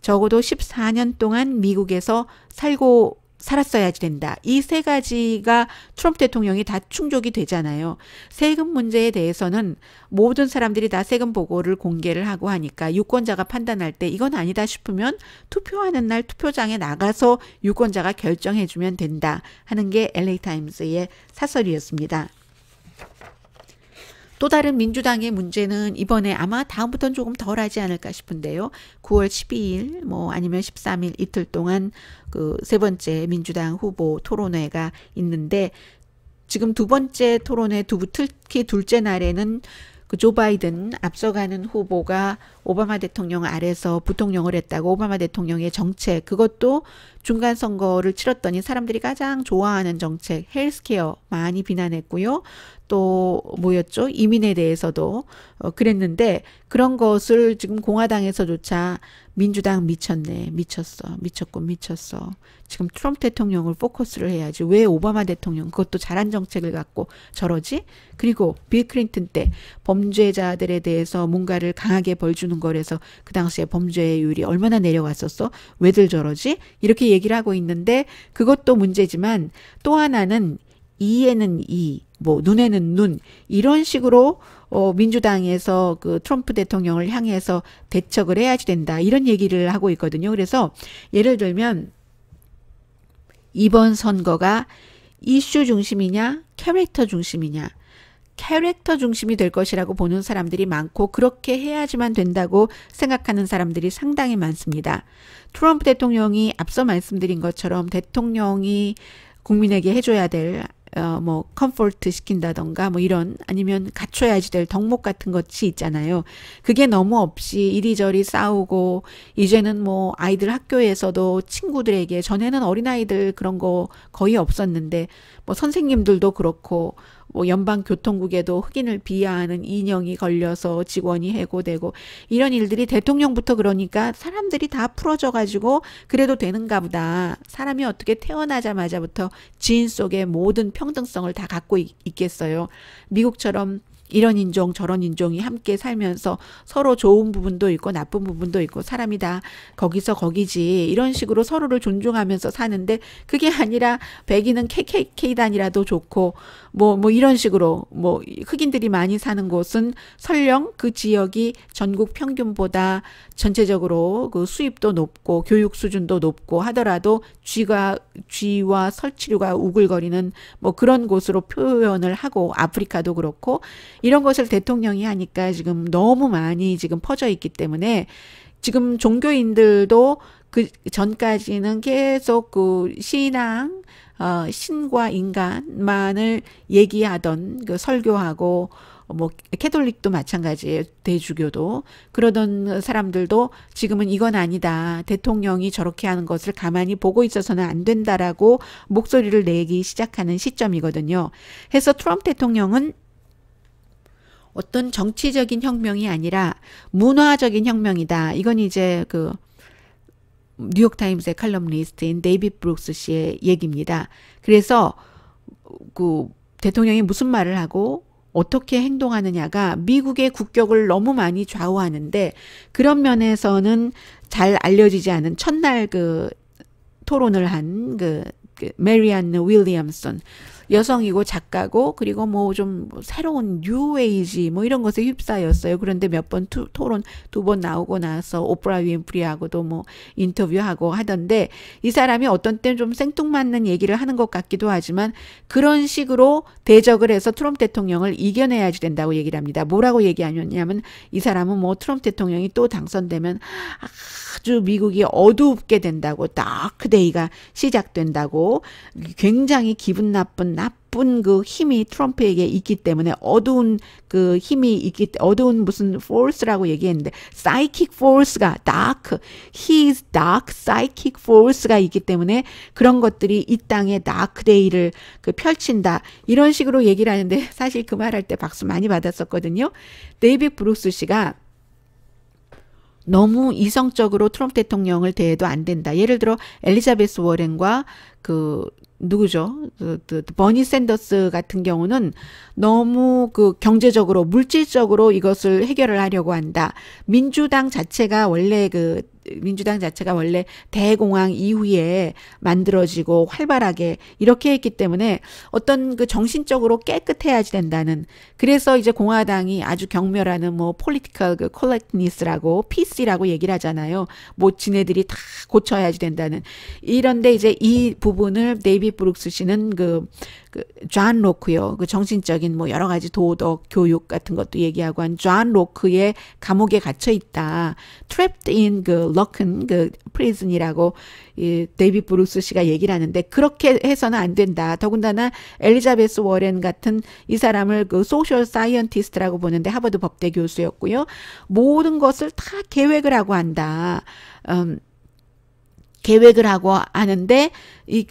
적어도 14년 동안 미국에서 살았어야지 된다. 이 3가지가 트럼프 대통령이 다 충족이 되잖아요. 세금 문제에 대해서는 모든 사람들이 다 세금 보고를 공개를 하고 하니까 유권자가 판단할 때 이건 아니다 싶으면 투표하는 날 투표장에 나가서 유권자가 결정해주면 된다 하는 게 LA타임스의 사설이었습니다. 또 다른 민주당의 문제는 이번에 아마 다음부터는 조금 덜하지 않을까 싶은데요. 9월 12일 뭐 아니면 13일 이틀 동안 그 3번째 민주당 후보 토론회가 있는데 지금 2번째 토론회 특히 둘째 날에는 그 조 바이든 앞서가는 후보가 오바마 대통령 아래서 부통령을 했다고 오바마 대통령의 정책 그것도 중간 선거를 치렀더니 사람들이 가장 좋아하는 정책 헬스케어 많이 비난했고요. 또 뭐였죠? 이민에 대해서도 그랬는데 그런 것을 지금 공화당에서조차 민주당 미쳤네. 미쳤어. 지금 트럼프 대통령을 포커스를 해야지. 왜 오바마 대통령 그것도 잘한 정책을 갖고 저러지? 그리고 빌 클린턴 때 범죄자들에 대해서 뭔가를 강하게 벌 주는 거라서 그 당시에 범죄율이 얼마나 내려갔었어? 왜들 저러지? 이렇게 얘기를 하고 있는데 그것도 문제지만 또 하나는 이에는 이, 뭐 눈에는 눈 이런 식으로 민주당에서 그 트럼프 대통령을 향해서 대척을 해야지 된다 이런 얘기를 하고 있거든요. 그래서 예를 들면 이번 선거가 이슈 중심이냐 캐릭터 중심이냐 캐릭터 중심이 될 것이라고 보는 사람들이 많고 그렇게 해야지만 된다고 생각하는 사람들이 상당히 많습니다. 트럼프 대통령이 앞서 말씀드린 것처럼 대통령이 국민에게 해줘야 될 뭐 컴포트 시킨다던가 뭐 이런 아니면 갖춰야지 될 덕목 같은 것이 있잖아요. 그게 너무 없이 이리저리 싸우고 이제는 뭐 아이들 학교에서도 친구들에게 전에는 어린아이들 그런 거 거의 없었는데 뭐 선생님들도 그렇고 뭐 연방교통국에도 흑인을 비하하는 인형이 걸려서 직원이 해고되고 이런 일들이 대통령부터 그러니까 사람들이 다 풀어져 가지고 그래도 되는가 보다. 사람이 어떻게 태어나자마자부터 지인 속에 모든 평등성을 다 갖고 있겠어요. 미국처럼 이런 인종 저런 인종이 함께 살면서 서로 좋은 부분도 있고 나쁜 부분도 있고 사람이 다 거기서 거기지 이런 식으로 서로를 존중하면서 사는데 그게 아니라 백인은 KKK단이라도 좋고 뭐 이런 식으로 뭐 흑인들이 많이 사는 곳은 설령 그 지역이 전국 평균보다 전체적으로 그 수입도 높고 교육 수준도 높고 하더라도 쥐와 설치류가 우글거리는 뭐 그런 곳으로 표현을 하고 아프리카도 그렇고 이런 것을 대통령이 하니까 지금 너무 많이 지금 퍼져 있기 때문에 지금 종교인들도 그 전까지는 계속 그 신과 인간만을 얘기하던 그 설교하고 뭐 캐톨릭도 마찬가지예요. 대주교도. 그러던 사람들도 지금은 이건 아니다. 대통령이 저렇게 하는 것을 가만히 보고 있어서는 안 된다라고 목소리를 내기 시작하는 시점이거든요. 해서 트럼프 대통령은 어떤 정치적인 혁명이 아니라 문화적인 혁명이다. 이건 이제 그 뉴욕타임스의 칼럼니스트인 데이빗 브룩스 씨의 얘기입니다. 그래서 그 대통령이 무슨 말을 하고 어떻게 행동하느냐가 미국의 국격을 너무 많이 좌우하는데, 그런 면에서는 잘 알려지지 않은 첫날 그 토론을 한 그 메리안 윌리엄슨, 여성이고 작가고 그리고 뭐 좀 새로운 뉴에이지 뭐 이런 것에 휩싸였어요. 그런데 몇 번 토론 2번 나오고 나서 오프라 윈프리하고도 뭐 인터뷰하고 하던데, 이 사람이 어떤 때는 좀 생뚱맞는 얘기를 하는 것 같기도 하지만 그런 식으로 대적을 해서 트럼프 대통령을 이겨내야지 된다고 얘기를 합니다. 뭐라고 얘기하냐면 이 사람은 뭐 트럼프 대통령이 또 당선되면 아주 미국이 어둡게 된다고, 다크데이가 시작된다고, 굉장히 기분 나쁜 그 힘이 트럼프에게 있기 때문에, 어두운 그 힘이 어두운 무슨 force라고 얘기했는데, psychic force가 his dark psychic force가 있기 때문에 그런 것들이 이 땅에 다크데이를 그 펼친다. 이런 식으로 얘기를 하는데, 사실 그 말할 때 박수 많이 받았었거든요. 데이빗 브룩스 씨가 너무 이성적으로 트럼프 대통령을 대해도 안 된다. 예를 들어 엘리자베스 워렌과 그 누구죠? 버니 샌더스 같은 경우는 너무 그 경제적으로 물질적으로 이것을 해결을 하려고 한다. 민주당 자체가 원래 대공황 이후에 만들어지고 활발하게 이렇게 했기 때문에 어떤 그 정신적으로 깨끗해야지 된다는, 그래서 이제 공화당이 아주 경멸하는 뭐 political correctness라고 PC라고 얘기를 하잖아요. 뭐 지네들이 다 고쳐야지 된다는. 이런데 이제 이 부분을 데이빗 브룩스 씨는 존 로크요. 그 정신적인 뭐 여러 가지 도덕, 교육 같은 것도 얘기하고 한 존 로크의 감옥에 갇혀 있다. trapped in 럭큰 prison이라고 이 데이빗 브룩스 씨가 얘기를 하는데, 그렇게 해서는 안 된다. 더군다나 엘리자베스 워렌 같은 이 사람을 그 소셜 사이언티스트라고 보는데 하버드 법대 교수였고요. 모든 것을 다 계획을 하고 한다. 계획을 하고 하는데,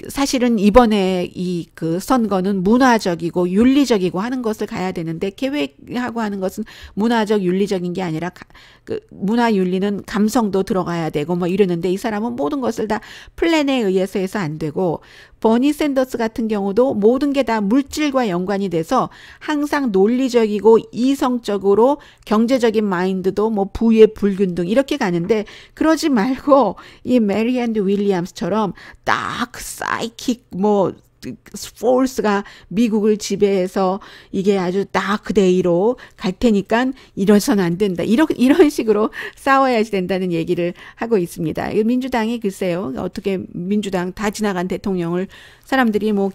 사실은 이번에 그 선거는 문화적이고 윤리적이고 하는 것을 가야 되는데, 계획하고 하는 것은 문화적 윤리적인 게 아니라 그 문화 윤리는 감성도 들어가야 되고 뭐 이러는데, 이 사람은 모든 것을 다 플랜에 의해서 해서 안 되고, 버니 샌더스 같은 경우도 모든 게 다 물질과 연관이 돼서 항상 논리적이고 이성적으로 경제적인 마인드도 뭐 부의 불균등 이렇게 가는데, 그러지 말고 이 메리앤 윌리엄스처럼 딱 사이킥 뭐 포스가 미국을 지배해서 이게 아주 다크데이로 갈 테니까 이래서는 안 된다. 이런 식으로 싸워야지 된다는 얘기를 하고 있습니다. 민주당이 글쎄요, 어떻게 민주당 다 지나간 대통령을 사람들이 뭐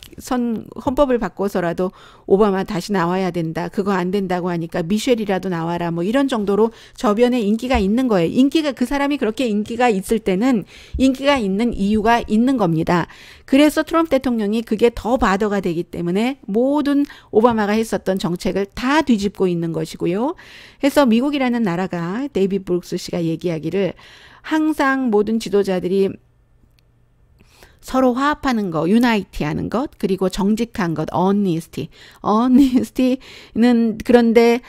헌법을 바꿔서라도 오바마 다시 나와야 된다. 그거 안 된다고 하니까 미셸이라도 나와라. 뭐 이런 정도로 저변에 인기가 있는 거예요. 그 사람이 그렇게 인기가 있을 때는 인기가 있는 이유가 있는 겁니다. 그래서 트럼프 대통령이 그게 더 바더가 되기 때문에 모든 오바마가 했었던 정책을 다 뒤집고 있는 것이고요. 그래서 미국이라는 나라가 데이빗 브룩스 씨가 얘기하기를 항상 모든 지도자들이 서로 화합하는 거, 유나이티하는 것, 그리고 정직한 것, 어니스티는 그런데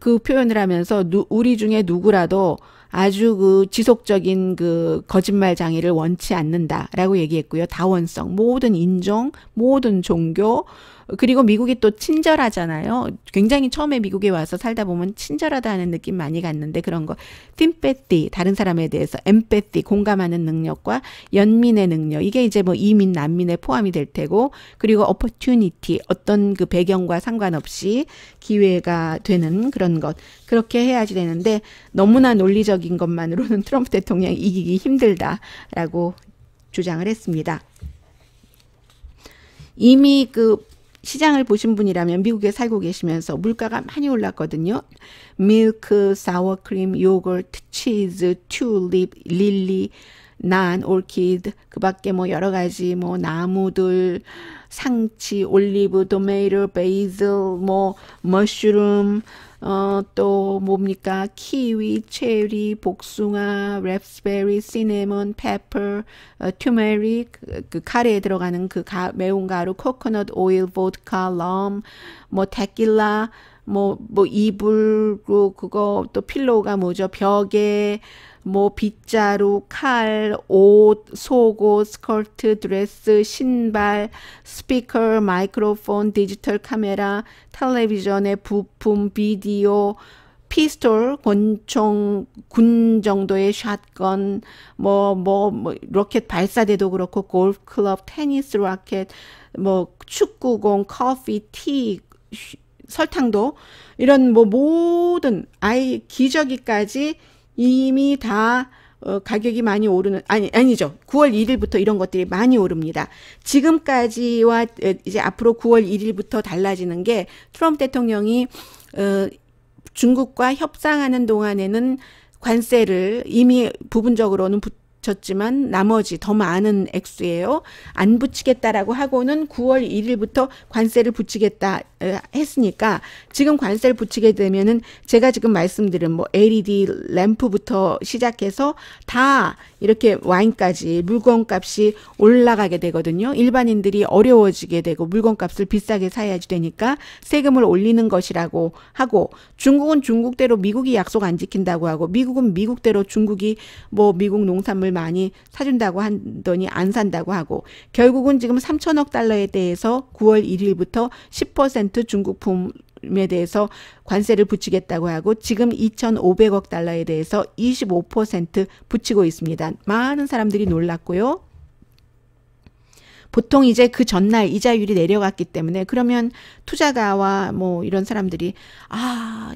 그 표현을 하면서 우리 중에 누구라도 아주 그 지속적인 그 거짓말 장애를 원치 않는다라고 얘기했고요. 다원성, 모든 인종, 모든 종교, 그리고 미국이 또 친절하잖아요. 굉장히 처음에 미국에 와서 살다 보면 친절하다는 느낌 많이 갔는데, 그런 거 심패티, 다른 사람에 대해서 엠패티, 공감하는 능력과 연민의 능력, 이게 이제 뭐 이민, 난민에 포함이 될 테고, 그리고 opportunity, 어떤 그 배경과 상관없이 기회가 되는 그런 것, 그렇게 해야지 되는데, 너무나 논리적인 것만으로는 트럼프 대통령이 이기기 힘들다라고 주장을 했습니다. 이미 그 시장을 보신 분이라면 미국에 살고 계시면서 물가가 많이 올랐거든요. 밀크, 사워크림, 요거트, 치즈, 튤립, 릴리, 난, orchid, 그 밖에 뭐 여러 가지 뭐 나무들, 상치, 올리브, 토마토, 베이슬, 뭐 머쉬룸, 또 뭡니까? 키위, 체리, 복숭아, 랩스베리, 시네몬, 페퍼, 튜메릭, 그 카레에 들어가는 그 매운 가루, 코코넛 오일, 보드카, 럼, 뭐 테킬라, 뭐 이불, 그거 또 필로우가 뭐죠? 벽에 뭐 빗자루, 칼, 옷, 속옷, 스커트, 드레스, 신발, 스피커, 마이크로폰, 디지털 카메라, 텔레비전의 부품, 비디오, 피스톨, 권총, 군 정도의 샷건, 뭐 로켓 발사대도 그렇고, 골프 클럽, 테니스 라켓, 뭐 축구공, 커피, 티, 설탕도, 이런 뭐 모든 기저귀까지 이미 다 가격이 많이 오르는, 아니죠. 9월 1일부터 이런 것들이 많이 오릅니다. 지금까지와 이제 앞으로 9월 1일부터 달라지는 게 트럼프 대통령이 중국과 협상하는 동안에는 관세를 이미 부분적으로는 붙였지만 나머지 더 많은 액수예요. 안 붙이겠다라고 하고는 9월 1일부터 관세를 붙이겠다 했으니까 지금 관세를 붙이게 되면은 제가 지금 말씀드린 뭐 LED 램프부터 시작해서 다 이렇게 와인까지 물건값이 올라가게 되거든요. 일반인들이 어려워지게 되고 물건값을 비싸게 사야지 되니까 세금을 올리는 것이라고 하고, 중국은 중국대로 미국이 약속 안 지킨다고 하고, 미국은 미국대로 중국이 뭐 미국 농산물 많이 사준다고 하더니 안 산다고 하고, 결국은 지금 3천억 달러에 대해서 9월 1일부터 10% 중국품에 대해서 관세를 붙이겠다고 하고, 지금 2,500억 달러에 대해서 25% 붙이고 있습니다. 많은 사람들이 놀랐고요. 보통 이제 그 전날 이자율이 내려갔기 때문에, 그러면 투자가와 뭐 이런 사람들이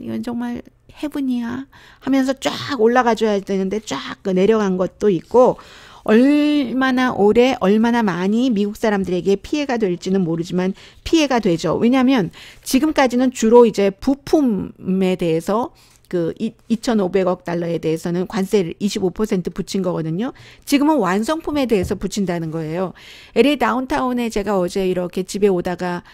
이건 정말 해븐이야 하면서 쫙 올라가줘야 되는데 쫙 내려간 것도 있고, 얼마나 오래 얼마나 많이 미국 사람들에게 피해가 될지는 모르지만 피해가 되죠. 왜냐하면 지금까지는 주로 이제 부품에 대해서 그 2,500억 달러에 대해서는 관세를 25% 붙인 거거든요. 지금은 완성품에 대해서 붙인다는 거예요. LA 다운타운에 제가 어제 이렇게 집에 오다가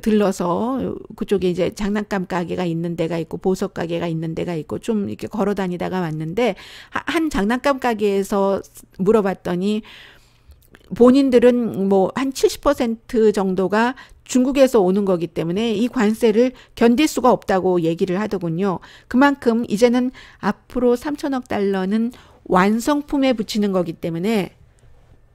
들러서 그쪽에 이제 장난감 가게가 있는 데가 있고 보석 가게가 있는 데가 있고 좀 이렇게 걸어 다니다가 왔는데, 한 장난감 가게에서 물어봤더니 본인들은 뭐 한 70% 정도가 중국에서 오는 거기 때문에 이 관세를 견딜 수가 없다고 얘기를 하더군요. 그만큼 이제는 앞으로 3천억 달러는 완성품에 붙이는 거기 때문에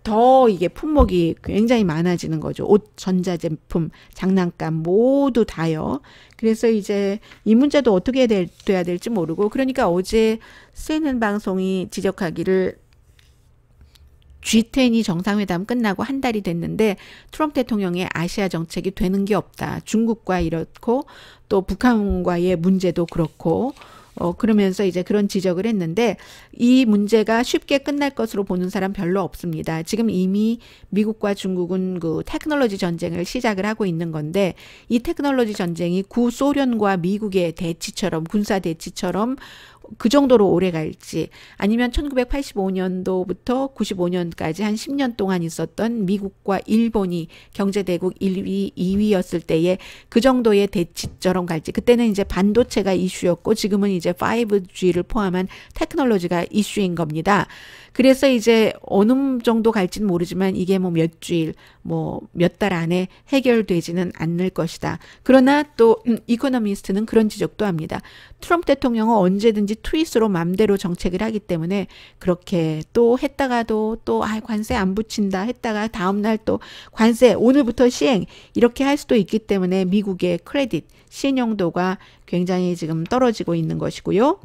더 이게 품목이 굉장히 많아지는 거죠. 옷, 전자제품, 장난감 모두 다요. 그래서 이제 이 문제도 어떻게 돼야 될지 모르고, 그러니까 어제 CNN 방송이 지적하기를 G10이 정상회담 끝나고 한 달이 됐는데 트럼프 대통령의 아시아 정책이 되는 게 없다. 중국과 이렇고 또 북한과의 문제도 그렇고 그러면서 이제 그런 지적을 했는데, 이 문제가 쉽게 끝날 것으로 보는 사람 별로 없습니다. 지금 이미 미국과 중국은 그 테크놀로지 전쟁을 시작을 하고 있는 건데, 이 테크놀로지 전쟁이 구소련과 미국의 대치처럼, 군사 대치처럼 그 정도로 오래 갈지, 아니면 1985년도부터 95년까지 한 10년 동안 있었던 미국과 일본이 경제대국 1위, 2위였을 때에 그 정도의 대치처럼 갈지, 그때는 이제 반도체가 이슈였고 지금은 이제 5G를 포함한 테크놀로지가 이슈인 겁니다. 그래서 이제 어느 정도 갈지는 모르지만 이게 뭐 몇 주일, 뭐 몇 달 안에 해결되지는 않을 것이다. 그러나 또 이코노미스트는 그런 지적도 합니다. 트럼프 대통령은 언제든지 트윗으로 맘대로 정책을 하기 때문에 그렇게 또 했다가도 또 관세 안 붙인다 했다가 다음날 또 관세 오늘부터 시행 이렇게 할 수도 있기 때문에 미국의 크레딧, 신용도가 굉장히 지금 떨어지고 있는 것이고요.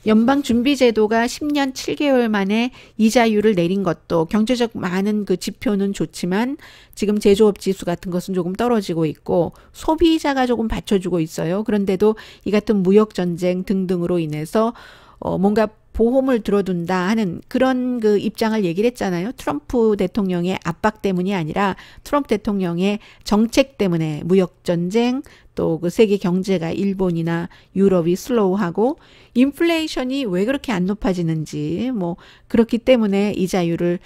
연방준비제도가 10년 7개월 만에 이자율을 내린 것도 경제적 많은 그 지표는 좋지만 지금 제조업 지수 같은 것은 조금 떨어지고 있고 소비자가 조금 받쳐주고 있어요. 그런데도 이 같은 무역전쟁 등등으로 인해서 뭔가 보험을 들어둔다 하는 그런 그 입장을 얘기를 했잖아요. 트럼프 대통령의 압박 때문이 아니라 트럼프 대통령의 정책 때문에 무역 전쟁 또 그 세계 경제가 일본이나 유럽이 슬로우하고 인플레이션이 왜 그렇게 안 높아지는지 뭐 그렇기 때문에 이자율을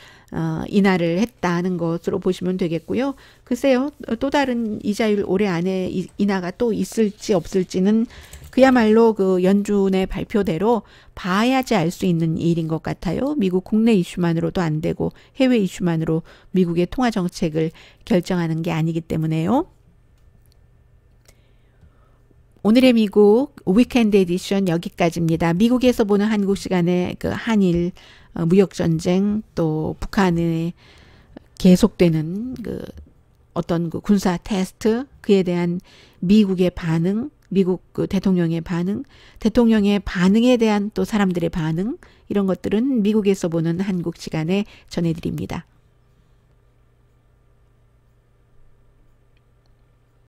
인하를 했다는 것으로 보시면 되겠고요. 글쎄요. 또 다른 이자율 올해 안에 인하가 또 있을지 없을지는 그야말로 그 연준의 발표대로 봐야지 알 수 있는 일인 것 같아요. 미국 국내 이슈만으로도 안 되고 해외 이슈만으로 미국의 통화 정책을 결정하는 게 아니기 때문에요. 오늘의 미국 위켄드 에디션 여기까지입니다. 미국에서 보는 한국 시간에 그 한일 무역 전쟁 또 북한의 계속되는 그 어떤 그 군사 테스트 그에 대한 미국의 반응, 미국 그 대통령의 반응에 대한 또 사람들의 반응 이런 것들은 미국에서 보는 한국 시간에 전해드립니다.